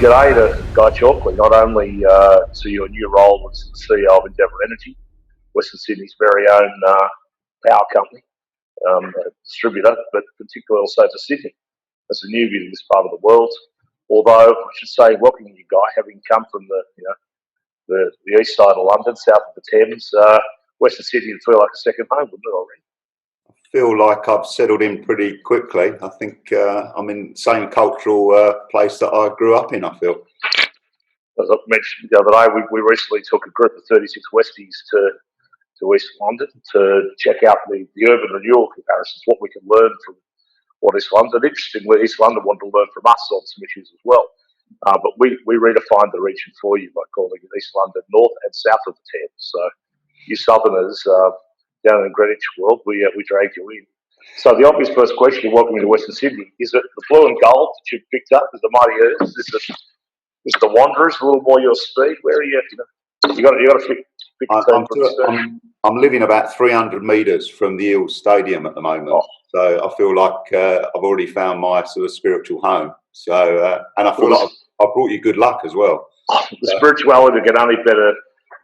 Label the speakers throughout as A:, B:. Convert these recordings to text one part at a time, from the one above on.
A: G'day to Guy Chalkley. Not only to your new role as the CEO of Endeavour Energy, Western Sydney's very own power company, distributor, but particularly also to Sydney as a newbie in this part of the world. Although I should say, welcoming you, Guy, having come from the east side of London, south of the Thames, Western Sydney would feel like a second home, wouldn't it already?
B: Feel like I've settled in pretty quickly. I think I'm in the same cultural place that I grew up in, I feel.
A: As I mentioned the other day, we recently took a group of 36 Westies to East London to check out the urban renewal comparisons, what we can learn from what East London. Interestingly, East London wanted to learn from us on some issues as well. But we redefined the region for you by calling it East London, north and south of the Thames. So you Southerners down in the Greenwich world, we dragged you in. So the obvious first question, welcome to Western Sydney, is it the blue and gold that you've picked up? Is the Mighty Earth? Is the Wanderers a little more your speed? Where are you? You got to pick a team.
B: I'm living about 300 metres from the Eels Stadium at the moment, so I feel like I've already found my sort of spiritual home. So and I feel like I've brought you good luck as well.
A: The spirituality will get only better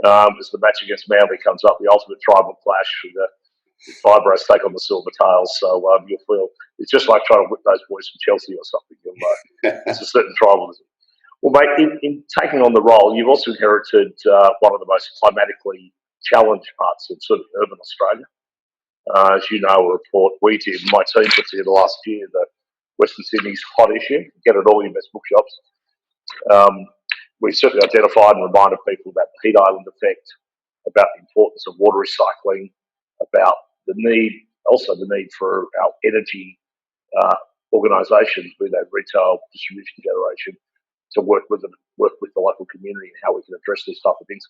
A: as the match against Manly comes up, the ultimate tribal clash with the Fibros take on the Silver Tails. So you'll feel it's just like trying to whip those boys from Chelsea or something. It's a certain tribalism. Well, mate, in taking on the role, you've also inherited one of the most climatically challenged parts of sort of urban Australia. As you know, a report we did, my team put together last year, that Western Sydney's hot issue. Get it all in your best bookshops. We certainly identified and reminded people about the heat island effect, about the importance of water recycling, about the need for our energy organisations, be they retail, distribution, generation, to work with the local community and how we can address these type of things.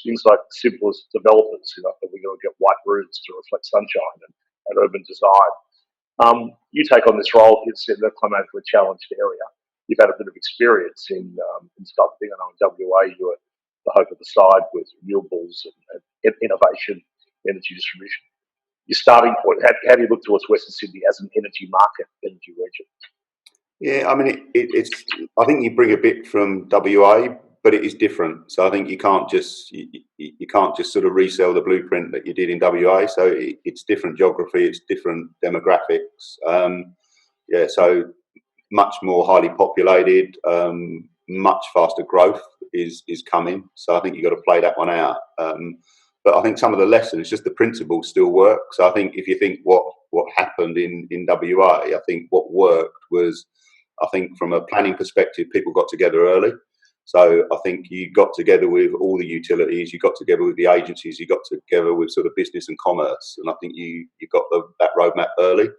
A: Things like the simplest developments, that we're going to get white roofs to reflect sunshine and urban design. You take on this role, it's in a climatically challenged area. You've had a bit of experience in stuff. I know in WA you were the hope of the side with renewables and innovation, energy distribution. Your starting point, how do you look towards Western Sydney as an energy market, energy region?
B: Yeah, I mean, it's. I think you bring a bit from WA, but it is different. So I think you can't just sort of resell the blueprint that you did in WA. So it's different geography, it's different demographics. So much more highly populated, much faster growth is coming. So I think you've got to play that one out. But I think some of the lessons, just the principles still work. So I think if you think what happened in WA, I think what worked was, I think from a planning perspective, people got together early. So I think you got together with all the utilities, you got together with the agencies, you got together with sort of business and commerce. And I think you got that roadmap early.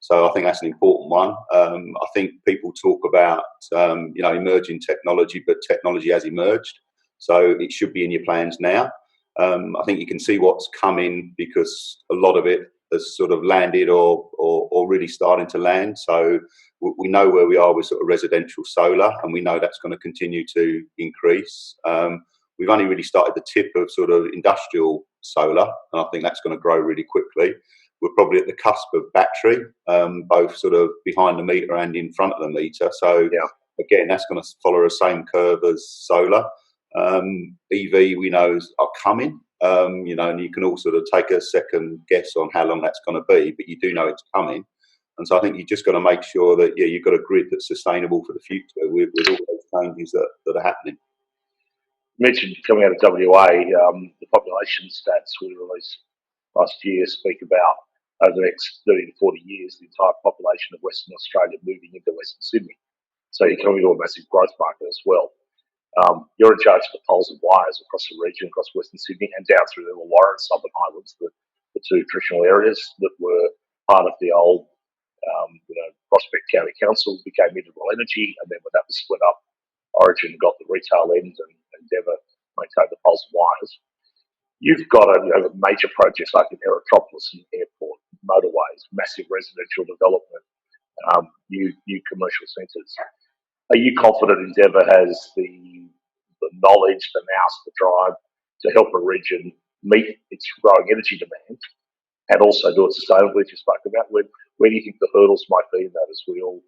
B: So I think that's an important one. I think people talk about, emerging technology, but technology has emerged. So it should be in your plans now. I think you can see what's coming because a lot of it has sort of landed or really starting to land. So we know where we are with sort of residential solar, and we know that's going to continue to increase. We've only really started the tip of sort of industrial solar, and I think that's going to grow really quickly. We're probably at the cusp of battery, both sort of behind the meter and in front of the meter. So again, that's going to follow the same curve as solar. EV we know are coming, and you can all sort of take a second guess on how long that's going to be, but you do know it's coming. And so I think you just got to make sure that you've got a grid that's sustainable for the future with all those changes that are happening.
A: You mentioned coming out of WA, the population stats we released last year speak about over the next 30 to 40 years, the entire population of Western Australia moving into Western Sydney. So you're coming to a massive growth market as well. You're in charge of the poles and wires across the region, across Western Sydney and down through the Illawarra and Southern Highlands, the two traditional areas that were part of the old Prospect County Council, became Mineral Energy, and then when that was split up, Origin got the retail end and Endeavour maintained the poles and wires. You've got major projects like in Aerotropolis and Airport, motorways, massive residential development, new commercial centres. Are you confident Endeavour has the knowledge, the nous, the drive to help a region meet its growing energy demand and also do it sustainably, as you spoke about? Where do you think the hurdles might be in that as we all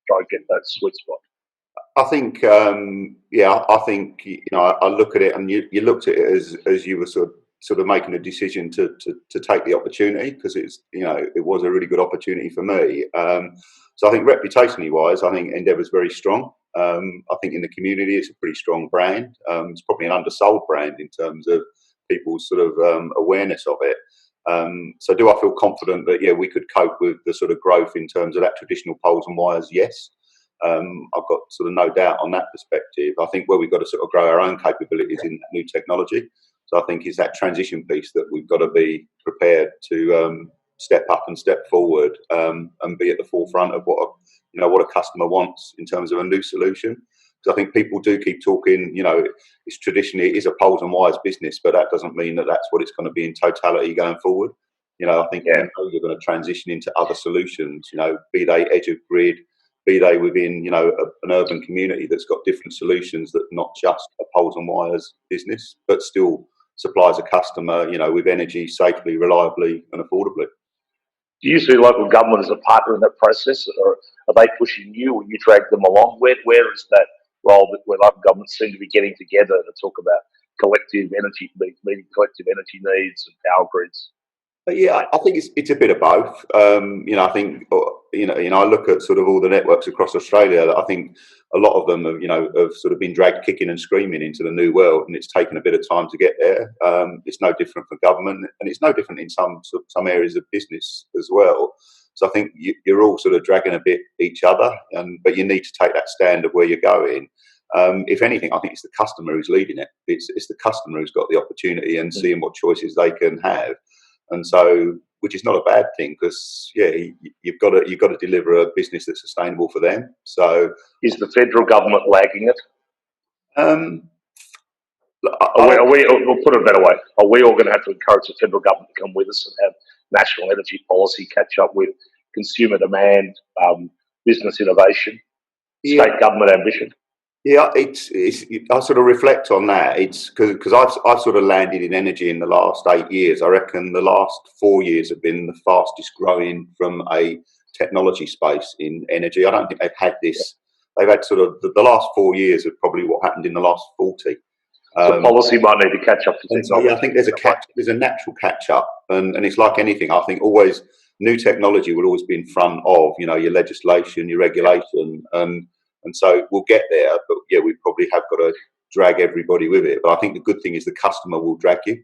A: try and get that sweet spot?
B: I think, yeah, I think, I look at it, and you looked at it as you were sort of making a decision to take the opportunity, because it's, it was a really good opportunity for me. So I think reputationally wise, I think Endeavour's very strong. I think in the community, it's a pretty strong brand. It's probably an undersold brand in terms of people's sort of awareness of it. So do I feel confident that, yeah, we could cope with the sort of growth in terms of that traditional poles and wires? Yes. I've got sort of no doubt on that perspective. I think where we've got to sort of grow our own capabilities in new technology. So I think it's that transition piece that we've got to be prepared to step up and step forward, and be at the forefront of what a customer wants in terms of a new solution. Because I think people do keep talking, it's traditionally, it is a poles and wires business, but that doesn't mean that that's what it's going to be in totality going forward. I think you're going to transition into other solutions, be they edge of grid, be they within, an urban community that's got different solutions, that not just a poles and wires business, but still supplies a customer, with energy safely, reliably and affordably.
A: Do you see local government as a partner in that process, or are they pushing you, or you drag them along? Where is that role where local governments seem to be getting together to talk about collective energy, meeting collective energy needs and power grids?
B: But yeah, I think it's a bit of both. I think I look at sort of all the networks across Australia. I think a lot of them have sort of been dragged kicking and screaming into the new world, and it's taken a bit of time to get there. It's no different for government, and it's no different in some areas of business as well. So I think you're all sort of dragging a bit each other, but you need to take that stand of where you're going. If anything, I think it's the customer who's leading it. It's the customer who's got the opportunity and seeing what choices they can have. And so, which is not a bad thing, because you've got to deliver a business that's sustainable for them. So,
A: is the federal government lagging it? We'll put it a better way. Are we all going to have to encourage the federal government to come with us and have national energy policy catch up with consumer demand, business innovation, state government ambition?
B: Yeah, I sort of reflect on that. It's because I've sort of landed in energy in the last 8 years. I reckon the last 4 years have been the fastest growing from a technology space in energy. I don't think they've had this. They've had sort of the last 4 years of probably what happened in the last 40.
A: So policy might need to catch up to technology.
B: So, yeah, I think there's a natural catch up, and it's like anything. I think always new technology will always be in front of your legislation, your regulation, and so we'll get there, but yeah, we probably have got to drag everybody with it. But I think the good thing is the customer will drag you,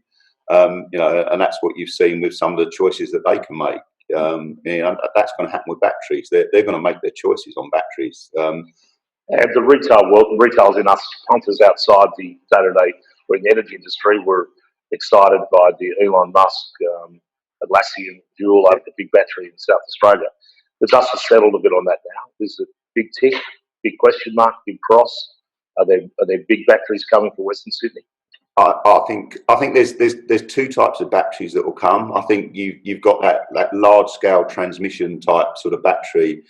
B: and that's what you've seen with some of the choices that they can make. That's going to happen with batteries. They're going to make their choices on batteries.
A: And the retail world, retailers in us, punters outside the day-to-day, we're in the energy industry, we're excited by the Elon Musk, Atlassian duel over the big battery in South Australia. The dust has settled a bit on that now. There's a big tick, big question mark, big cross. Are there big batteries coming for Western Sydney?
B: I think there's two types of batteries that will come. I think you've got that large scale transmission type sort of battery,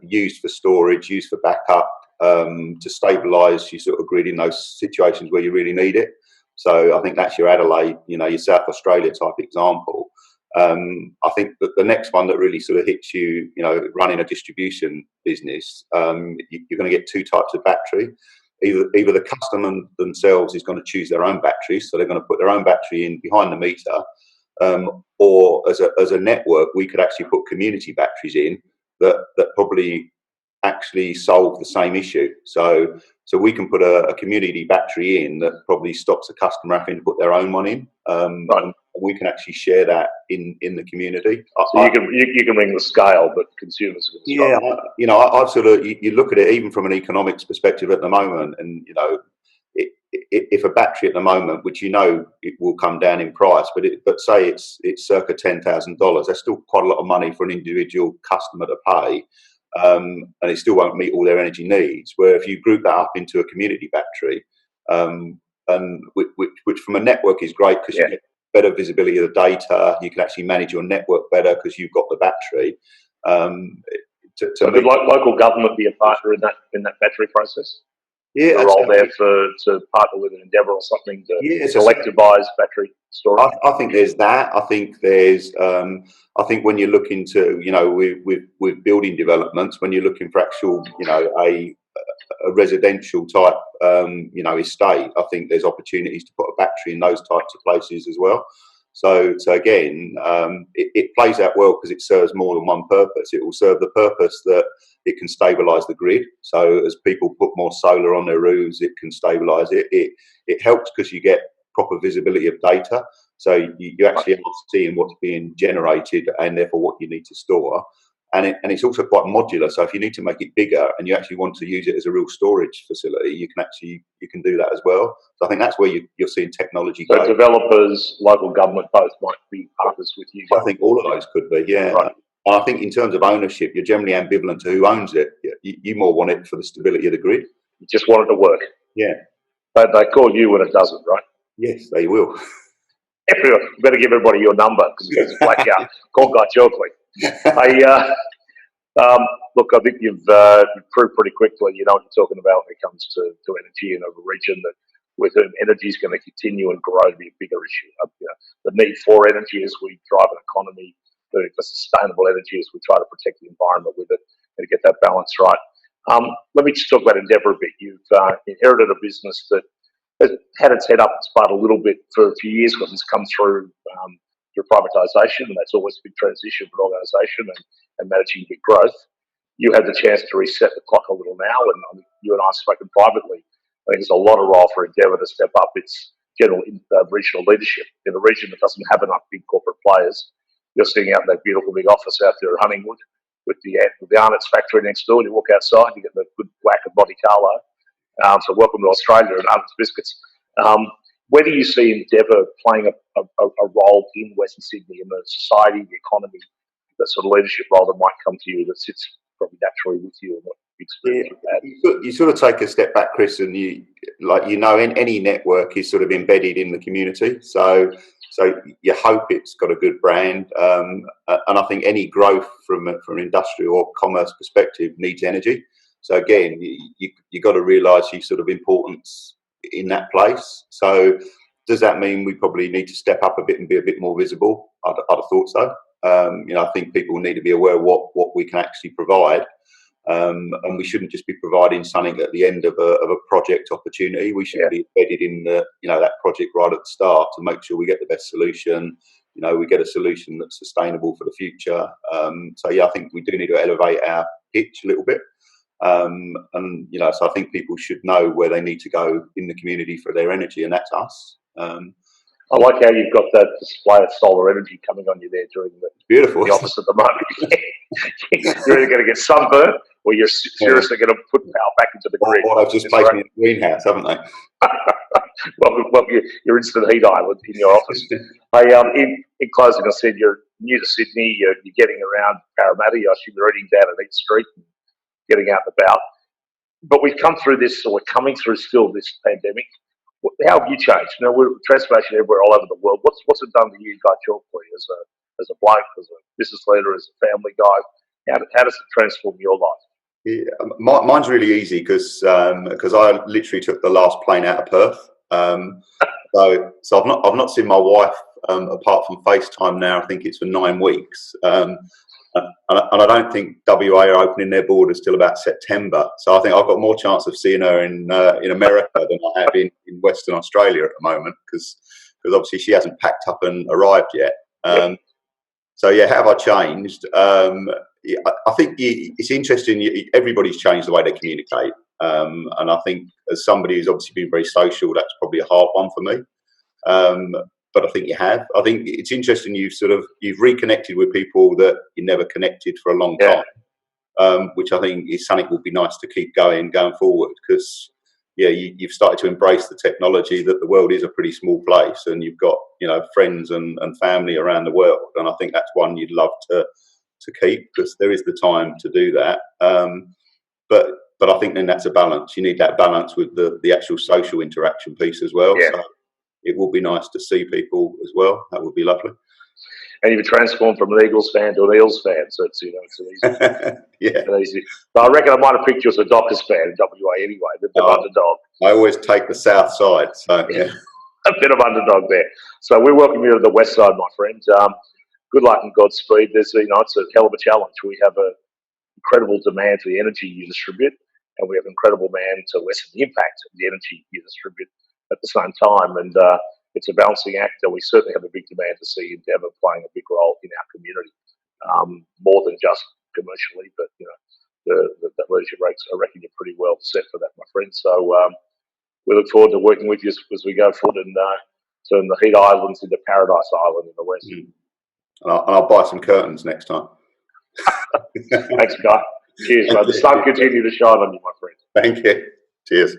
B: used for storage, used for backup, to stabilise your sort of grid in those situations where you really need it. So I think that's your Adelaide, your South Australia type example. I think that the next one that really sort of hits you, running a distribution business, you're going to get two types of battery. Either the customer themselves is going to choose their own batteries, so they're going to put their own battery in behind the meter, or as a network, we could actually put community batteries in that probably actually solve the same issue. So we can put a community battery in that probably stops the customer having to put their own one in. And we can actually share that in the community.
A: So you can ring the scale, but consumers are going to struggle.
B: Yeah, I've sort of, you look at it even from an economics perspective at the moment, and if a battery at the moment, which it will come down in price, but say it's circa $10,000, that's still quite a lot of money for an individual customer to pay, and it still won't meet all their energy needs. Where if you group that up into a community battery, and which from a network is great, because you get better visibility of the data, you can actually manage your network better because you've got the battery.
A: So could local government be a partner in that battery process?
B: Yeah,
A: a role there to partner with an Endeavour or something to collectivise battery storage.
B: I think there's that. I think there's. I think when you're looking to, with building developments, when you're looking for actual, a residential type, estate, I think there's opportunities to put a battery in those types of places as well. So again, it plays out well because it serves more than one purpose. It will serve the purpose that it can stabilise the grid. So as people put more solar on their roofs, it can stabilise it. It helps because you get proper visibility of data. So you actually are seeing what's being generated and therefore what you need to store. And it's also quite modular. So if you need to make it bigger and you actually want to use it as a real storage facility, you can do that as well. So I think that's where you're seeing technology go.
A: So developers, local government, both might be partners with you.
B: I think all of those could be, yeah. Right. And I think in terms of ownership, you're generally ambivalent to who owns it. You more want it for the stability of the grid.
A: You just want it to work.
B: Yeah.
A: But they call you when it doesn't, right?
B: Yes, they will.
A: Everyone, you better give everybody your number because it's a blackout. Call Guy Chalkley. Look, I think you've proved pretty quickly, you know what you're talking about when it comes to energy in a region that with whom energy is going to continue and grow to be a bigger issue. The need for energy as we drive an economy, the sustainable energy as we try to protect the environment with it and to get that balance right. Let me just talk about Endeavour a bit. You've inherited a business that has had its head up its butt a little bit for a few years because it's come through privatisation, and that's always a big transition for an organisation and managing big growth. You had the chance to reset the clock a little now, and you and I have spoken privately. I think there's a lot of role for Endeavour to step up its general regional leadership in a region that doesn't have enough big corporate players. You're sitting out in that beautiful big office out there at Huntingwood with the Arnott's factory next door, and you walk outside, you get the good whack of Monte Carlo. So welcome to Australia and Arnott's biscuits. Where do you see Endeavour playing a role in Western Sydney, in the society, the economy, that sort of leadership role that might come to you that sits probably naturally with you and what experience you've had?
B: You sort of take a step back, Chris, and any network is sort of embedded in the community. So you hope it's got a good brand, and I think any growth from an industrial or commerce perspective needs energy. So again, you got to realise your sort of importance in that place. So does that mean we probably need to step up a bit and be a bit more visible? I'd have thought so. I think people need to be aware of what we can actually provide, and we shouldn't just be providing something at the end of a project opportunity. We should be embedded in that project right at the start to make sure we get the best solution. We get a solution that's sustainable for the future. I think we do need to elevate our pitch a little bit. So I think people should know where they need to go in the community for their energy, and that's us.
A: I like how you've got that display of solar energy coming on you there during the office at the moment. You're either going to get sunburnt or you're seriously going to put power back into the grid.
B: Well, I've just placed me in a greenhouse, haven't they?
A: well, you're instant heat island in your office. In closing, I said you're new to Sydney, you're getting around Parramatta, I assume you're heading down at East Street and getting out and about. But we've come through this, or we're coming through still this pandemic. How have you changed? We're transformation everywhere, all over the world. What's it done to you, Guy Chalkley, as a bloke, as a business leader, as a family guy? How does it transform your life?
B: Yeah, mine's really easy because I literally took the last plane out of Perth. So I've not seen my wife apart from FaceTime now. I think it's for 9 weeks. And I don't think WA are opening their borders till about September. So I think I've got more chance of seeing her in America than I have in Western Australia at the moment because obviously she hasn't packed up and arrived yet. So how have I changed? I think it's interesting. Everybody's changed the way they communicate, and I think as somebody who's obviously been very social, that's probably a hard one for me. But I think you have. I think it's interesting. You've reconnected with people that you never connected for a long time, which I think is something will be nice to keep going forward because you've started to embrace the technology that the world is a pretty small place and you've got friends and family around the world, and I think that's one you'd love to keep because there is the time to do that. But I think then that's a balance. You need that balance with the actual social interaction piece as well.
A: Yeah.
B: So it will be nice to see people as well. That would be lovely.
A: And you've transformed from an Eagles fan to an Eels fan, so it's an easy. Easy. But I reckon I might have picked you as a Dockers fan in WA anyway, the underdog.
B: I always take the south side, so yeah.
A: A bit of underdog there. So we welcome you to the west side, my friend. Good luck and Godspeed. It's a hell of a challenge. We have an incredible demand for the energy you distribute. and we have an incredible man to lessen the impact of the energy you distribute at the same time. And it's a balancing act, and we certainly have a big demand to see Endeavour playing a big role in our community, more than just commercially, but the leisure rates, I reckon you're pretty well set for that, my friend. So we look forward to working with you as we go forward and turn the Heat Islands into Paradise Island in the west.
B: And I'll buy some curtains next time.
A: Thanks, Guy. Cheers, mate. The sun continue to shine on you, my friend.
B: Thank you. Cheers.